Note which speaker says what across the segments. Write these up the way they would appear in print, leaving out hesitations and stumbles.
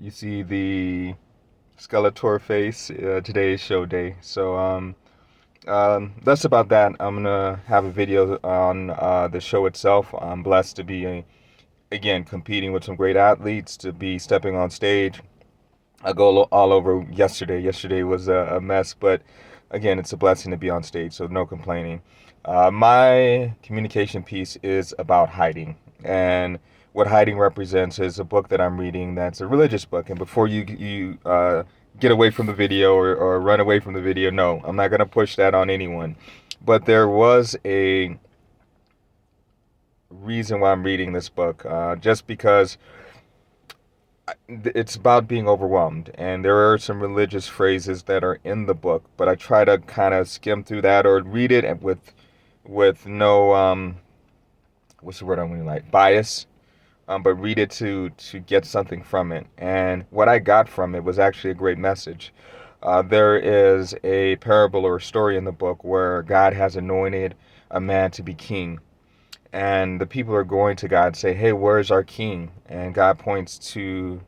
Speaker 1: You see the Skeletor face. Today is show day, so that's about that. I'm gonna have a video on the show itself. I'm blessed to be again competing with some great athletes, to be stepping on stage. I go all over yesterday. Yesterday was a mess, but again, it's a blessing to be on stage, so no complaining. My communication piece is about hiding, and what hiding represents is a book that I'm reading that's a religious book. And before you get away from the video or run away from the video, no, I'm not gonna push that on anyone. But there was a reason why I'm reading this book, just because it's about being overwhelmed, and there are some religious phrases that are in the book, but I try to kind of skim through that or read it with no what's the word I'm going like bias, but read it to get something from it. And what I got from it was actually a great message. There is a parable or a story in the book where God has anointed a man to be king, and the people are going to God and say, "Hey, where's our king?" And God points to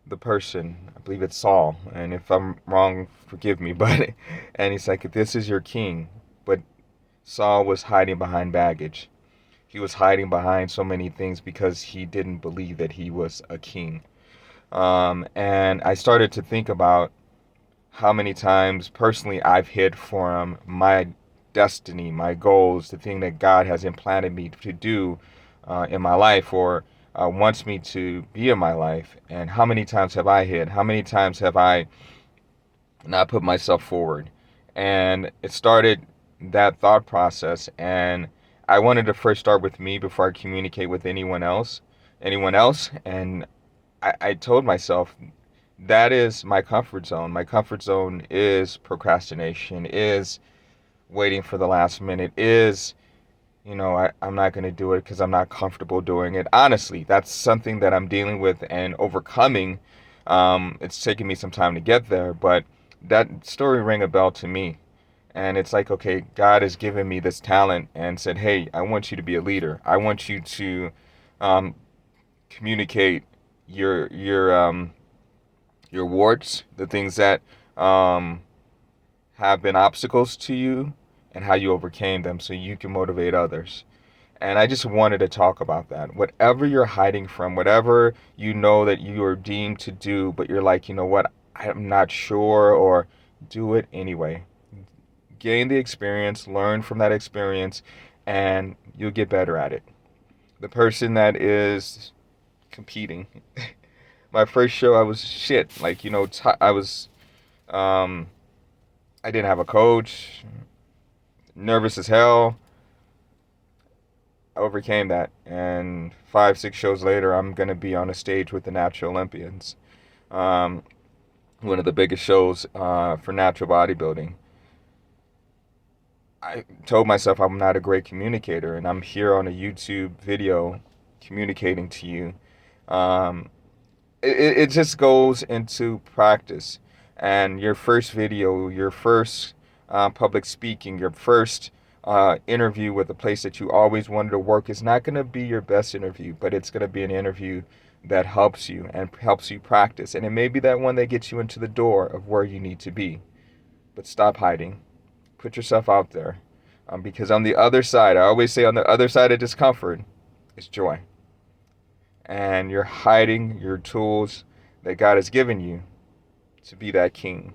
Speaker 1: the person. I believe it's Saul, and if I'm wrong, forgive me. But and he's like, "This is your king," but Saul was hiding behind baggage. He was hiding behind so many things because he didn't believe that he was a king. And I started to think about how many times personally I've hid from my destiny, my goals, the thing that God has implanted me to do in my life, or wants me to be in my life. And how many times have I hid? How many times have I not put myself forward? And it started that thought process. And I wanted to first start with me before I communicate with anyone else. And I told myself that is my comfort zone. My comfort zone is procrastination, is waiting for the last minute, is, I'm not going to do it because I'm not comfortable doing it. Honestly, that's something that I'm dealing with and overcoming. It's taken me some time to get there, but that story rang a bell to me. And it's like, okay, God has given me this talent and said, hey, I want you to be a leader. I want you to um, communicate your warts, the things that um, have been obstacles to you, and how you overcame them so you can motivate others. And I just wanted to talk about that. Whatever you're hiding from, whatever you know that you are deemed to do, but you're like, you know what, I'm not sure, or do it anyway. Gain the experience, learn from that experience, and you'll get better at it. The person that is competing, my first show, I was shit. Like, I was, um, I didn't have a coach, nervous as hell. I overcame that, and 5, 6 shows later, I'm gonna be on a stage with the Natural Olympians, um, one of the biggest shows for natural bodybuilding. I told myself I'm not a great communicator, and I'm here on a YouTube video communicating to you. Um, it just goes into practice, and your first video, your first public speaking, your first interview with a place that you always wanted to work is not going to be your best interview, but it's going to be an interview that helps you and helps you practice, and it may be that one that gets you into the door of where you need to be. But stop hiding. Put yourself out there, because on the other side, I always say, on the other side of discomfort is joy, and you're hiding your tools that God has given you to be that king,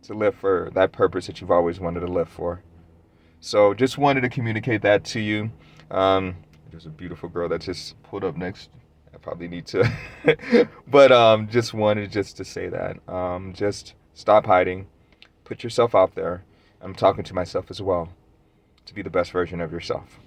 Speaker 1: to live for that purpose that you've always wanted to live for. So just wanted to communicate that to you. There's a beautiful girl that just pulled up next. I probably need to, but just wanted just to say that. Just stop hiding, put yourself out there. I'm talking to myself as well, to be the best version of yourself.